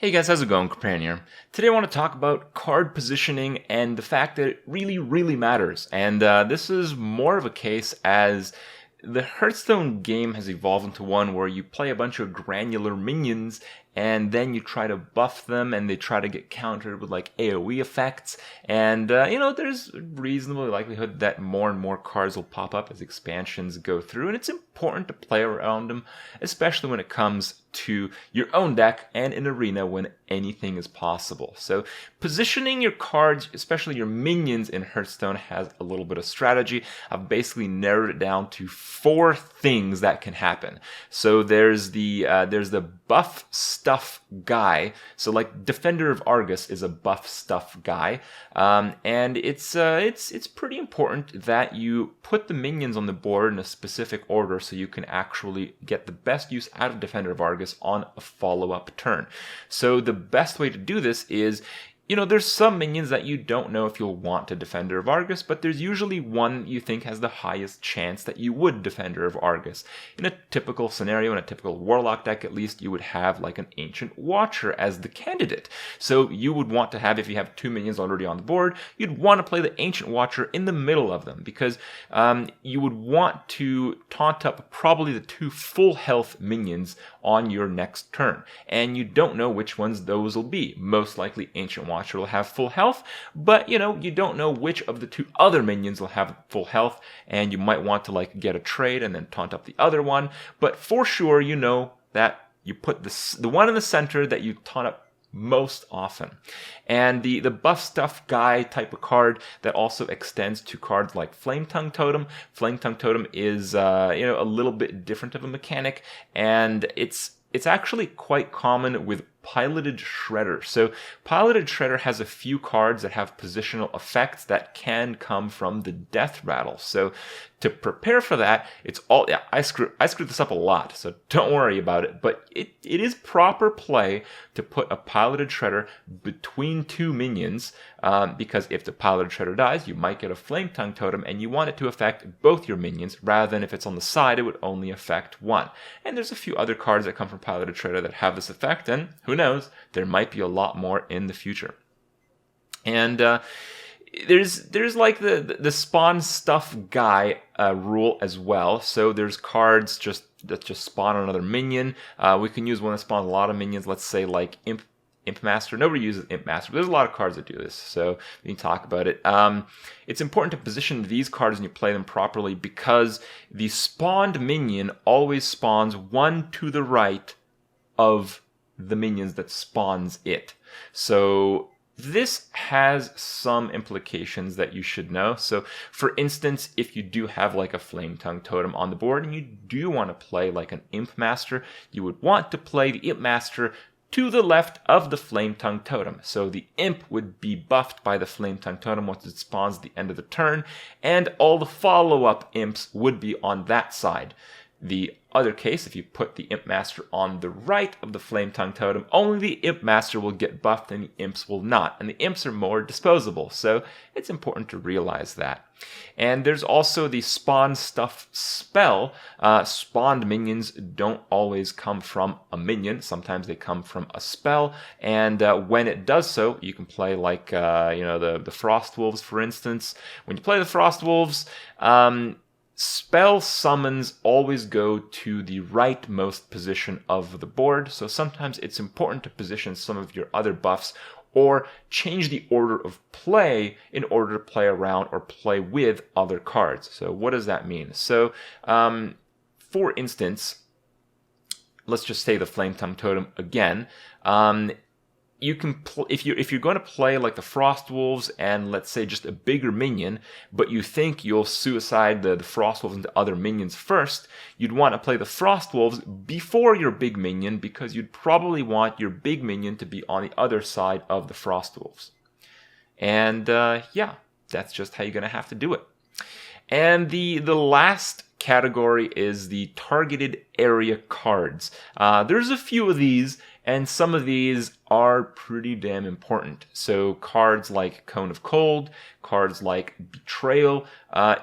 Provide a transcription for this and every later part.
Hey guys, how's it going? Companion here. Today I want to talk about card positioning and the fact that it really matters. And this is more of a case as the Hearthstone game has evolved into one where you play a bunch of granular minions and then you try to buff them and they try to get countered with like AoE effects. And, there's a reasonable likelihood that more and more cards will pop up as expansions go through. And it's important to play around them, especially when it comes to your own deck and in arena when anything is possible. So positioning your cards, especially your minions in Hearthstone, has a little bit of strategy. I've basically narrowed it down to 4 things that can happen. So there's the buff stuff guy. So like Defender of Argus is a buff stuff guy, and it's pretty important that you put the minions on the board in a specific order so you can actually get the best use out of Defender of Argus on a follow-up turn. So the best way to do this is, there's some minions that you don't know if you'll want to Defender of Argus, but there's usually one you think has the highest chance that you would Defender of Argus. In a typical scenario, in a typical Warlock deck at least, you would have like an Ancient Watcher as the candidate. So you would want to have, if you have 2 minions already on the board, you'd want to play the Ancient Watcher in the middle of them, because you would want to taunt up probably the 2 full health minions on your next turn. And you don't know which ones those will be. Most likely Ancient Watcher will have full health, but you don't know which of the 2 other minions will have full health, and you might want to like get a trade and then taunt up the other one. But for sure, that you put the one in the center that you taunt up most often. And the buff stuff guy type of card that also extends to cards like Flame Tongue Totem. Flame Tongue Totem is a little bit different of a mechanic, and it's actually quite common with Piloted Shredder. So Piloted Shredder has a few cards that have positional effects that can come from the Death Rattle. So to prepare for that, I screwed this up a lot, so don't worry about it. But it is proper play to put a Piloted Shredder between 2 minions, because if the Piloted Shredder dies, you might get a Flame Tongue Totem, and you want it to affect both your minions, rather than if it's on the side, it would only affect one. And there's a few other cards that come from Piloted Shredder that have this effect, and who knows, there might be a lot more in the future. And there's like the spawn stuff guy rule as well. So there's cards that just spawn another minion. We can use one that spawns a lot of minions. Let's say like Imp Master. Nobody uses Imp Master, but there's a lot of cards that do this, so we can talk about it. It's important to position these cards when you play them properly, because the spawned minion always spawns one to the right of the minions that spawns it. So this has some implications that you should know. So for instance, if you do have like a Flame Tongue Totem on the board and you do want to play like an Imp Master, you would want to play the Imp Master to the left of the Flame Tongue Totem. So the Imp would be buffed by the Flame Tongue Totem once it spawns at the end of the turn, and all the follow-up Imps would be on that side. The other case, if you put the Imp Master on the right of the Flame Tongue Totem, only the Imp Master will get buffed and the Imps will not. And the Imps are more disposable, so it's important to realize that. And there's also the Spawn Stuff spell. Spawned minions don't always come from a minion. Sometimes they come from a spell. And when it does so, you can play like, the Frost Wolves, for instance. When you play the Frost Wolves, spell summons always go to the rightmost position of the board, so sometimes it's important to position some of your other buffs or change the order of play in order to play around or play with other cards. So what does that mean? So for instance, let's just say the Flame Tongue Totem again. You can if you're going to play like the Frost Wolves and let's say just a bigger minion, but you think you'll suicide the Frost Wolves into other minions first, you'd want to play the Frost Wolves before your big minion, because you'd probably want your big minion to be on the other side of the Frost Wolves. And that's just how you're going to have to do it. And the last category is the targeted area cards. There's a few of these, and some of these are pretty damn important. So cards like Cone of Cold, cards like Betrayal,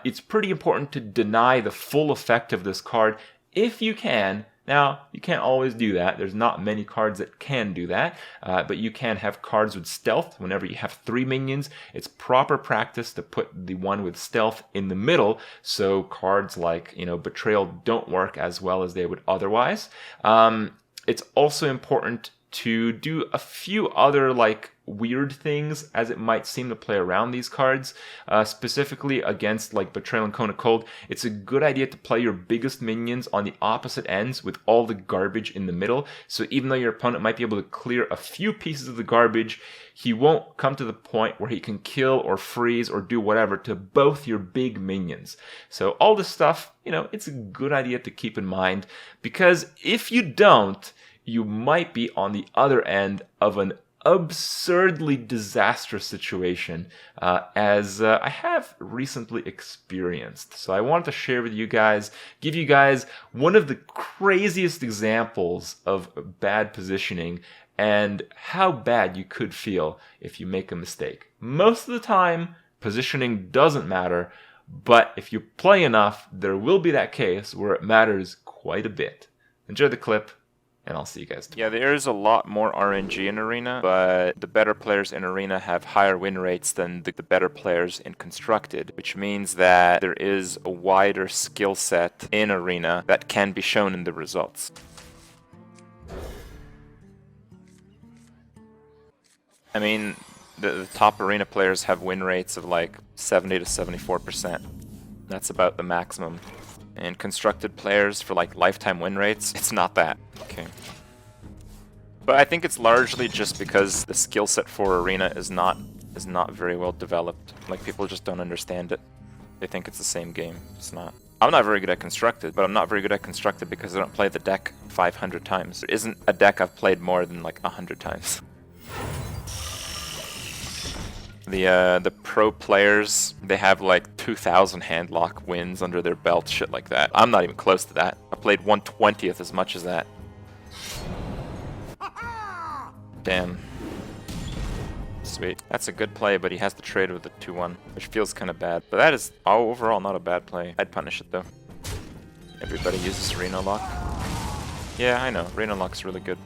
it's pretty important to deny the full effect of this card if you can, Now, you can't always do that. There's not many cards that can do that, but you can have cards with stealth. Whenever you have 3 minions, it's proper practice to put the one with stealth in the middle, so cards like, Betrayal don't work as well as they would otherwise. It's also important to do a few other weird things as it might seem to play around these cards. Specifically against Betrayal and Cone of Cold, it's a good idea to play your biggest minions on the opposite ends with all the garbage in the middle. So even though your opponent might be able to clear a few pieces of the garbage, he won't come to the point where he can kill or freeze or do whatever to both your big minions. So all this stuff, it's a good idea to keep in mind, because if you don't, you might be on the other end of an absurdly disastrous situation, as I have recently experienced. So I wanted to share with you guys, give you guys one of the craziest examples of bad positioning and how bad you could feel if you make a mistake. Most of the time, positioning doesn't matter, but if you play enough, there will be that case where it matters quite a bit. Enjoy the clip, and I'll see you guys tomorrow. Yeah, there is a lot more RNG in Arena, but the better players in Arena have higher win rates than the better players in Constructed, which means that there is a wider skill set in Arena that can be shown in the results. I mean, the top Arena players have win rates of 70 to 74%. That's about the maximum. And Constructed players for lifetime win rates, it's not that. Okay. But I think it's largely just because the skill set for Arena is not very well developed. People just don't understand it. They think it's the same game. It's not. I'm not very good at Constructed, but I'm not very good at Constructed because I don't play the deck 500 times. There isn't a deck I've played more than 100 times. The pro players, they have 2,000 handlock wins under their belt, shit like that. I'm not even close to that. I played 1/20th as much as that. Damn. Sweet. That's a good play, but he has to trade with the 2-1, which feels kind of bad. But that is overall not a bad play. I'd punish it though. Everybody uses Reno Lock. Yeah, I know. Reno Lock's really good.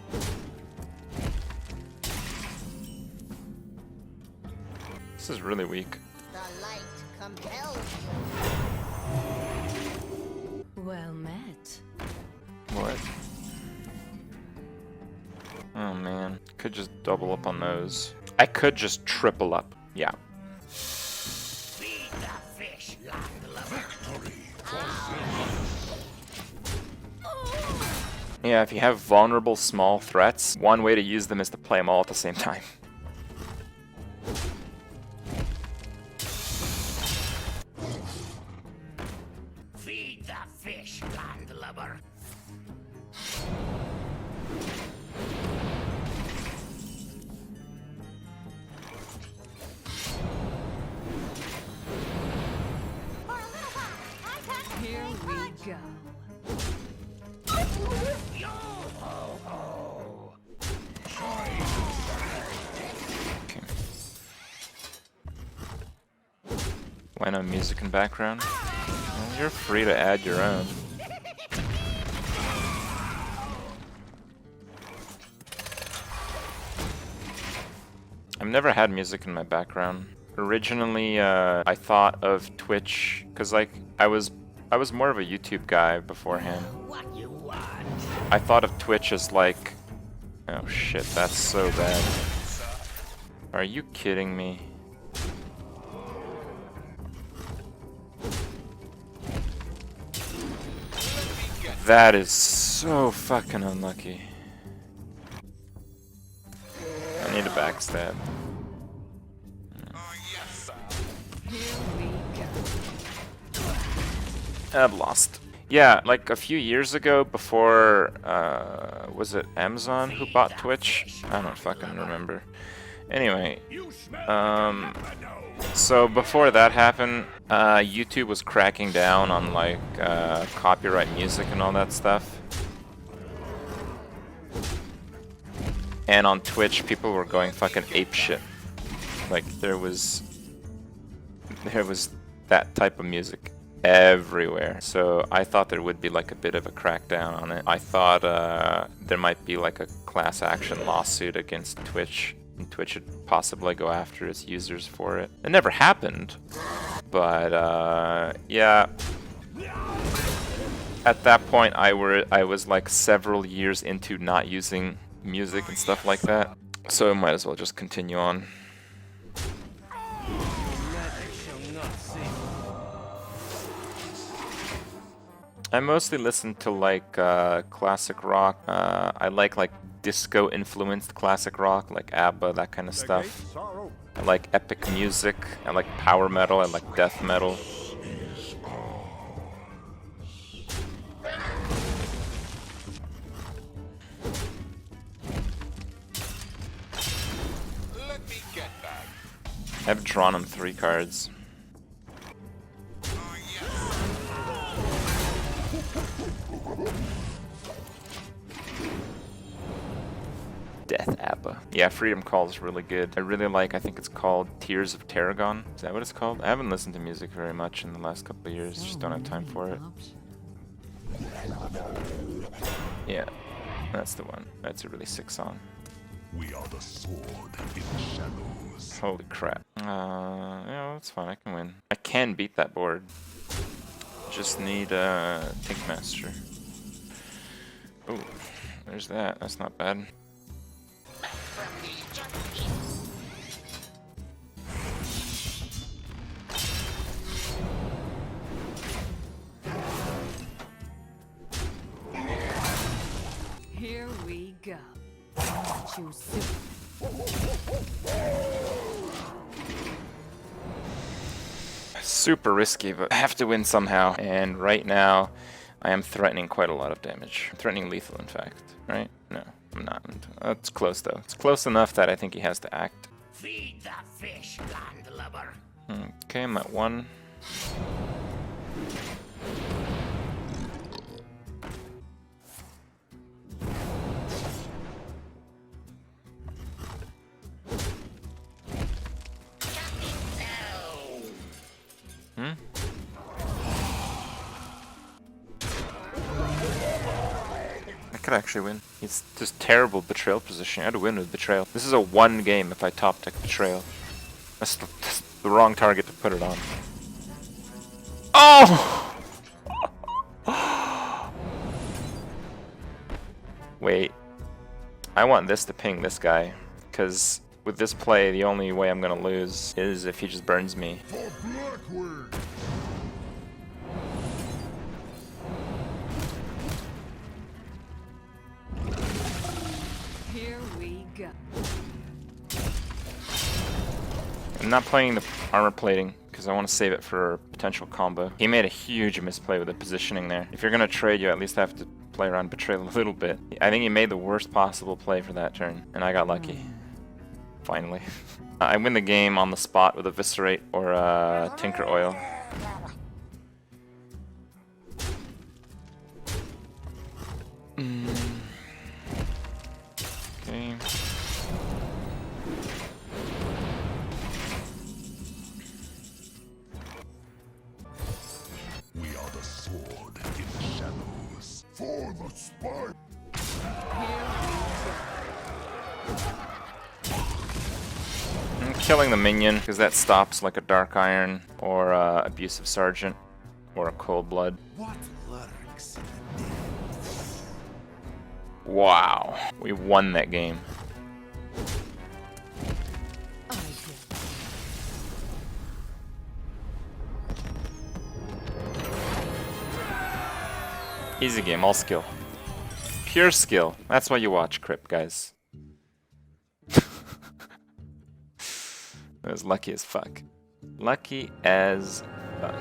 This is really weak. The light compels you. Well met. What? Oh man. Could just double up on those. I could just triple up. Yeah. Feed the fish, landlubber. Yeah, if you have vulnerable small threats, one way to use them is to play them all at the same time. Feed the fish, landlubber. Here we go. Why no music in background? Well, you're free to add your own. I've never had music in my background. Originally, I thought of Twitch, cause I was more of a YouTube guy beforehand. What you want? I thought of Twitch as oh shit, that's so bad. Are you kidding me? That is so fucking unlucky. I need a backstab. I've lost. Yeah, a few years ago, before, was it Amazon who bought Twitch? I don't fucking remember. Anyway, so before that happened, YouTube was cracking down on copyright music and all that stuff. And on Twitch, people were going fucking apeshit. There was that type of music. everywhere. So I thought there would be like a bit of a crackdown on it. I thought there might be like a class action lawsuit against Twitch, and Twitch would possibly go after its users for it. It never happened, but yeah. At that point, I was like several years into not using music and stuff like that, so I might as well just continue on. I mostly listen to like classic rock. I like disco influenced classic rock, like ABBA, that kind of stuff. I like epic music. I like power metal. I like death metal. I've drawn him 3 cards. Death ABBA. Yeah, Freedom Call is really good. I really like, I think it's called Tears of Tarragon. Is that what it's called? I haven't listened to music very much in the last couple of years. Just don't have time for it. Yeah, that's the one. That's a really sick song. We are the sword in the shadows. Holy crap. Yeah, that's fine. I can win. I can beat that board. Just need Tinkmaster. Oh, there's that. That's not bad. Here we go. You soon. Super risky, but I have to win somehow. And right now, I am threatening quite a lot of damage. I'm threatening lethal, in fact. Right? No, I'm not. It's close, though. It's close enough that I think he has to act. Feed the fish, landlubber. Okay, I'm at 1. I could actually win. It's just terrible betrayal position. I had to win with betrayal. This is a 1 game if I top deck betrayal. That's the wrong target to put it on. Oh! Wait. I want this to ping this guy, because with this play, the only way I'm gonna lose is if he just burns me. Here we go. I'm not playing the armor plating because I want to save it for a potential combo. He made a huge misplay with the positioning there. If you're gonna trade, you at least have to play around betrayal a little bit. I think he made the worst possible play for that turn, and I got lucky. Finally. I win the game on the spot with Eviscerate or Tinker Oil. Okay. We are the sword in the shadows. For the spike. I'm killing the minion because that stops like a Dark Iron or Abusive Sergeant or a Cold Blood. What lurks in the depths? Wow, we won that game. I did. Easy game, all skill. Pure skill. That's why you watch Crypt, guys. I was lucky as fuck. Lucky as fuck.